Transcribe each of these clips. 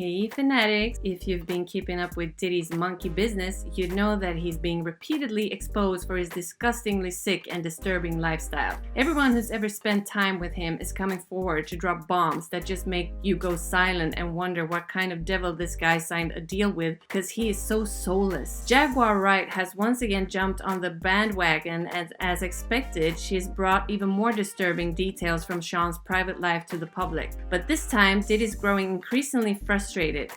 Hey Fanatics, if you've been keeping up with Diddy's monkey business, you know that he's being repeatedly exposed for his disgustingly sick and disturbing lifestyle. Everyone who's ever spent time with him is coming forward to drop bombs that just make you go silent and wonder what kind of devil this guy signed a deal with, because he is so soulless. Jaguar Wright has once again jumped on the bandwagon, and as expected, she's brought even more disturbing details from Sean's private life to the public. But this time, Diddy's growing increasingly frustrated.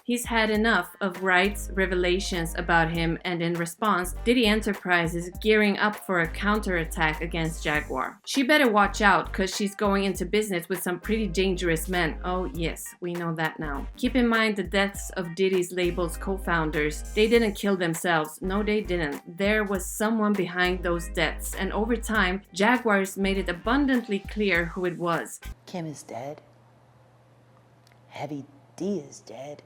He's had enough of Wright's revelations about him, and in response, Diddy Enterprises is gearing up for a counterattack against Jaguar. She better watch out, cause she's going into business with some pretty dangerous men. Oh yes, we know that now. Keep in mind the deaths of Diddy's label's co-founders. They didn't kill themselves. No, they didn't. There was someone behind those deaths, and over time, Jaguars made it abundantly clear who it was. Kim is dead. Heavy D is dead.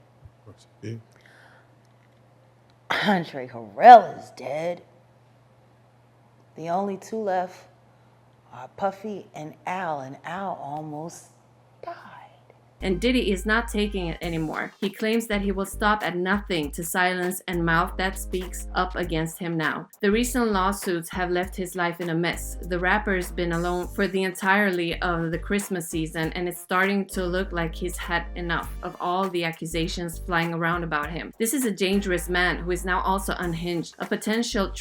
Andre Harrell is dead. The only two left are Puffy and Al almost died. And Diddy is not taking it anymore. He claims that he will stop at nothing to silence and mouth that speaks up against him now. The recent lawsuits have left his life in a mess. The rapper's been alone for the entirety of the Christmas season, and it's starting to look like he's had enough of all the accusations flying around about him. This is a dangerous man who is now also unhinged, a potential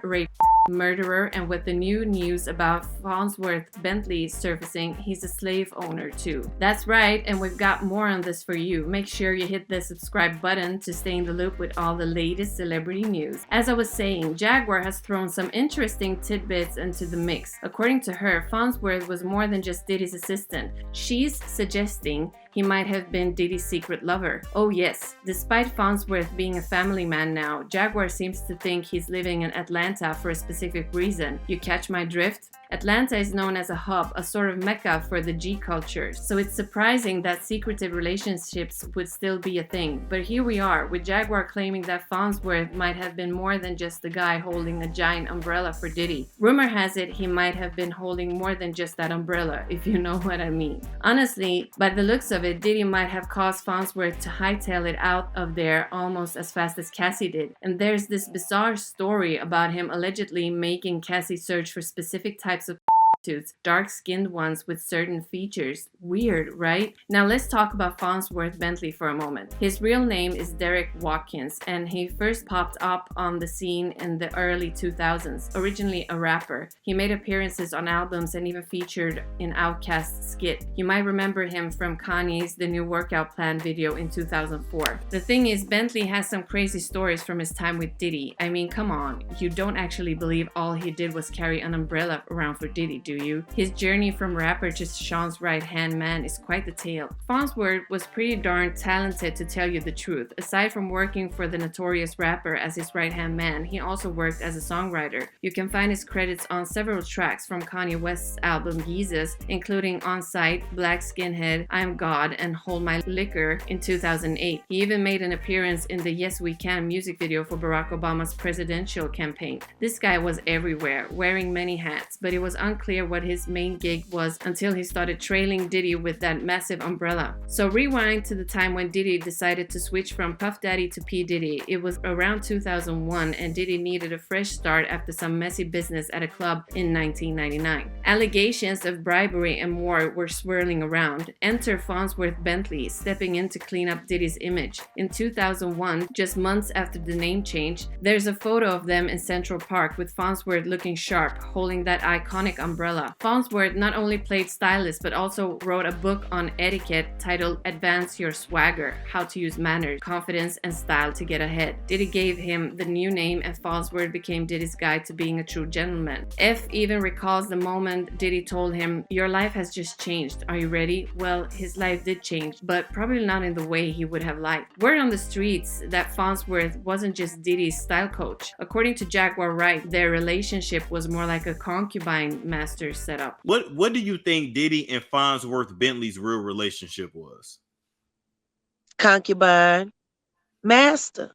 rape murderer, and with the new news about Farnsworth Bentley surfacing, he's a slave owner too. That's right, and we've got more on this for you. Make sure you hit the subscribe button to stay in the loop with all the latest celebrity news. As I was saying, Jaguar has thrown some interesting tidbits into the mix. According to her, Farnsworth was more than just Diddy's assistant. She's suggesting he might have been Diddy's secret lover. Oh yes, despite Farnsworth being a family man now, Jaguar seems to think he's living in Atlanta for a specific reason. You catch my drift? Atlanta is known as a hub, a sort of mecca for the G culture, so it's surprising that secretive relationships would still be a thing. But here we are, with Jaguar claiming that Farnsworth might have been more than just the guy holding a giant umbrella for Diddy. Rumor has it he might have been holding more than just that umbrella, if you know what I mean. Honestly, by the looks of it, Diddy might have caused Farnsworth to hightail it out of there almost as fast as Cassie did. And there's this bizarre story about him allegedly making Cassie search for specific types of dark-skinned ones with certain features. Weird, right? Now let's talk about Farnsworth Bentley for a moment. His real name is Derek Watkins, and he first popped up on the scene in the early 2000s, originally a rapper. He made appearances on albums and even featured in Outkast's skit. You might remember him from Kanye's The New Workout Plan video in 2004. The thing is, Bentley has some crazy stories from his time with Diddy. I mean, come on, you don't actually believe all he did was carry an umbrella around for Diddy, do you? His journey from rapper to Sean's right-hand man is quite the tale. Farnsworth was pretty darn talented, to tell you the truth. Aside from working for the notorious rapper as his right-hand man, he also worked as a songwriter. You can find his credits on several tracks from Kanye West's album Yeezus, including On Sight, Black Skinhead, I'm God, and Hold My Liquor in 2008. He even made an appearance in the Yes We Can music video for Barack Obama's presidential campaign. This guy was everywhere, wearing many hats, but it was unclear what his main gig was until he started trailing Diddy with that massive umbrella. So rewind to the time when Diddy decided to switch from Puff Daddy to P. Diddy. It was around 2001, and Diddy needed a fresh start after some messy business at a club in 1999. Allegations of bribery and more were swirling around. Enter Farnsworth Bentley, stepping in to clean up Diddy's image. In 2001, just months after the name change, there's a photo of them in Central Park with Farnsworth looking sharp, holding that iconic umbrella. Farnsworth not only played stylist but also wrote a book on etiquette titled Advance Your Swagger: How to Use Manners, Confidence, and Style to Get Ahead. Diddy gave him the new name, and Farnsworth became Diddy's guide to being a true gentleman. F even recalls the moment Diddy told him, "Your life has just changed. Are you ready?" Well, his life did change, but probably not in the way he would have liked. Word on the streets that Farnsworth wasn't just Diddy's style coach. According to Jaguar Wright, their relationship was more like a concubine master setup. What do you think Diddy and Farnsworth Bentley's real relationship was? Concubine master.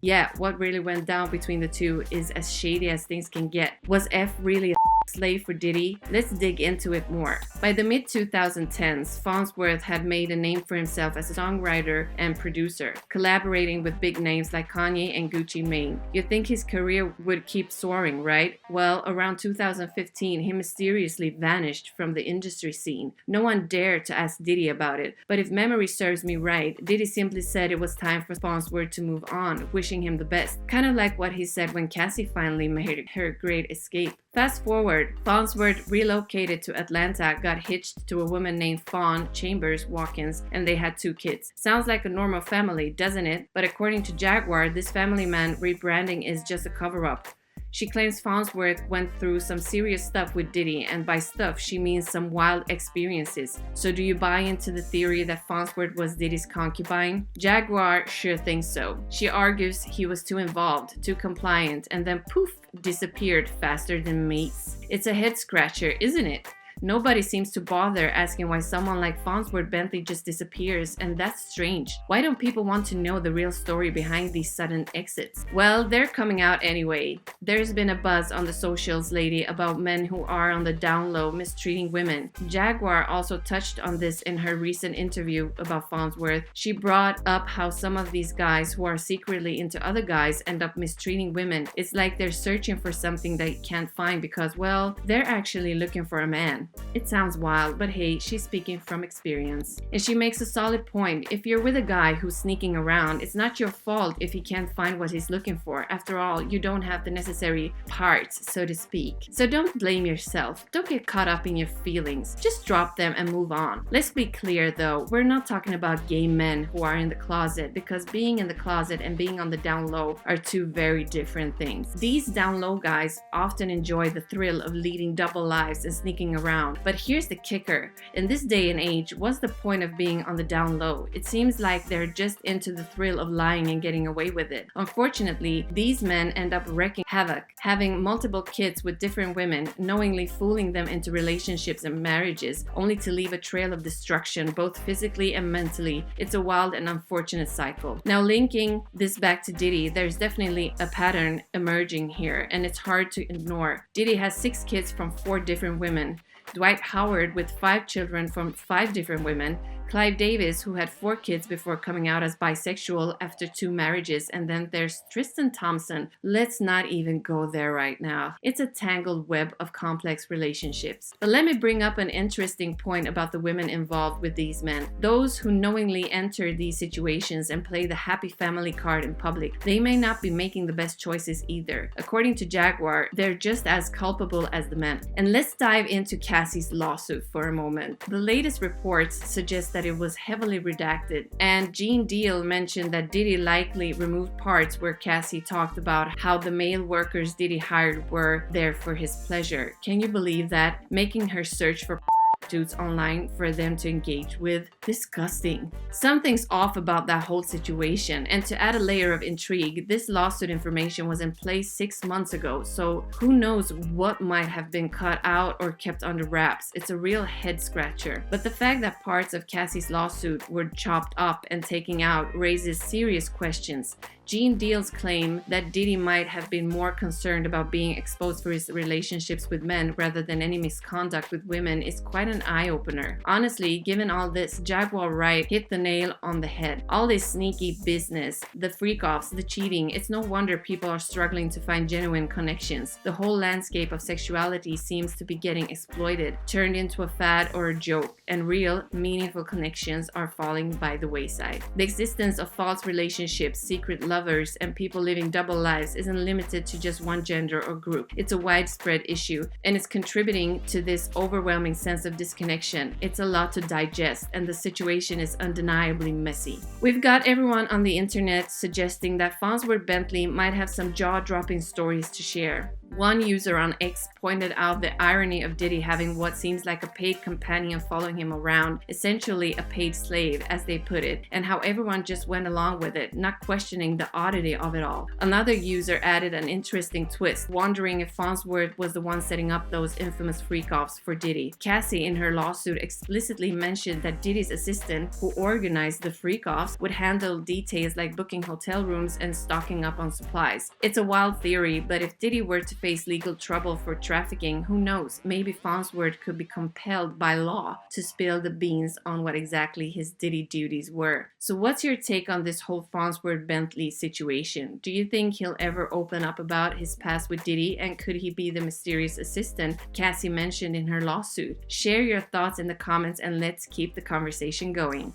Yeah, what really went down between the two is as shady as things can get. Was F really a slave for Diddy? Let's dig into it more. By the mid-2010s, Farnsworth had made a name for himself as a songwriter and producer, collaborating with big names like Kanye and Gucci Mane. You'd think his career would keep soaring, right? Well, around 2015, he mysteriously vanished from the industry scene. No one dared to ask Diddy about it, but if memory serves me right, Diddy simply said it was time for Farnsworth to move on, wishing him the best. Kind of like what he said when Cassie finally made her great escape. Fast forward, Farnsworth relocated to Atlanta, got hitched to a woman named Fawn Chambers Watkins, and they had 2 kids. Sounds like a normal family, doesn't it? But according to Jaguar, this family man rebranding is just a cover-up. She claims Farnsworth went through some serious stuff with Diddy, and by stuff, she means some wild experiences. So do you buy into the theory that Farnsworth was Diddy's concubine? Jaguar sure thinks so. She argues he was too involved, too compliant, and then poof, disappeared faster than mace. It's a head scratcher, isn't it? Nobody seems to bother asking why someone like Farnsworth Bentley just disappears, and that's strange. Why don't people want to know the real story behind these sudden exits? Well, they're coming out anyway. There's been a buzz on the socials lately about men who are on the down low mistreating women. Jaguar also touched on this in her recent interview about Farnsworth. She brought up how some of these guys who are secretly into other guys end up mistreating women. It's like they're searching for something they can't find because, well, they're actually looking for a man. It sounds wild, but hey, she's speaking from experience. And she makes a solid point. If you're with a guy who's sneaking around, it's not your fault if he can't find what he's looking for. After all, you don't have the necessary parts, so to speak. So don't blame yourself. Don't get caught up in your feelings. Just drop them and move on. Let's be clear though, we're not talking about gay men who are in the closet, because being in the closet and being on the down low are 2 very different things. These down low guys often enjoy the thrill of leading double lives and sneaking around. But here's the kicker. In this day and age, what's the point of being on the down low? It seems like they're just into the thrill of lying and getting away with it. Unfortunately, these men end up wreaking havoc, having multiple kids with different women, knowingly fooling them into relationships and marriages, only to leave a trail of destruction, both physically and mentally. It's a wild and unfortunate cycle. Now, linking this back to Diddy, there's definitely a pattern emerging here, and it's hard to ignore. Diddy has 6 kids from 4 different women. Dwight Howard with 5 children from 5 different women, Clive Davis, who had 4 kids before coming out as bisexual after 2 marriages, and then there's Tristan Thompson. Let's not even go there right now. It's a tangled web of complex relationships. But let me bring up an interesting point about the women involved with these men. Those who knowingly enter these situations and play the happy family card in public, they may not be making the best choices either. According to Jaguar, they're just as culpable as the men. And let's dive into Cassie's lawsuit for a moment. The latest reports suggest that it was heavily redacted, and Gene Deal mentioned that Diddy likely removed parts where Cassie talked about how the male workers Diddy hired were there for his pleasure. Can you believe that? Making her search for prostitutes online for them to engage with? Disgusting. Something's off about that whole situation, and to add a layer of intrigue, this lawsuit information was in place 6 months ago, so who knows what might have been cut out or kept under wraps. It's a real head scratcher. But the fact that parts of Cassie's lawsuit were chopped up and taken out raises serious questions. Gene Deal's claim that Diddy might have been more concerned about being exposed for his relationships with men rather than any misconduct with women is quite an eye-opener. Honestly, given all this, Jaguar Wright hit the nail on the head. All this sneaky business, the freak-offs, the cheating, it's no wonder people are struggling to find genuine connections. The whole landscape of sexuality seems to be getting exploited, turned into a fad or a joke, and real, meaningful connections are falling by the wayside. The existence of false relationships, secret lovers, and people living double lives isn't limited to just one gender or group. It's a widespread issue, and it's contributing to this overwhelming sense of disconnection. It's a lot to digest, and the situation is undeniably messy. We've got everyone on the internet suggesting that Farnsworth Bentley might have some jaw-dropping stories to share. One user on X pointed out the irony of Diddy having what seems like a paid companion following him around, essentially a paid slave, as they put it, and how everyone just went along with it, not questioning the oddity of it all. Another user added an interesting twist, wondering if Farnsworth was the one setting up those infamous freak-offs for Diddy. Cassie, in her lawsuit, explicitly mentioned that Diddy's assistant, who organized the freak-offs, would handle details like booking hotel rooms and stocking up on supplies. It's a wild theory, but if Diddy were to face legal trouble for trafficking, who knows, maybe Farnsworth could be compelled by law to spill the beans on what exactly his Diddy duties were. So what's your take on this whole Farnsworth-Bentley situation? Do you think he'll ever open up about his past with Diddy, and could he be the mysterious assistant Cassie mentioned in her lawsuit? Share your thoughts in the comments and let's keep the conversation going.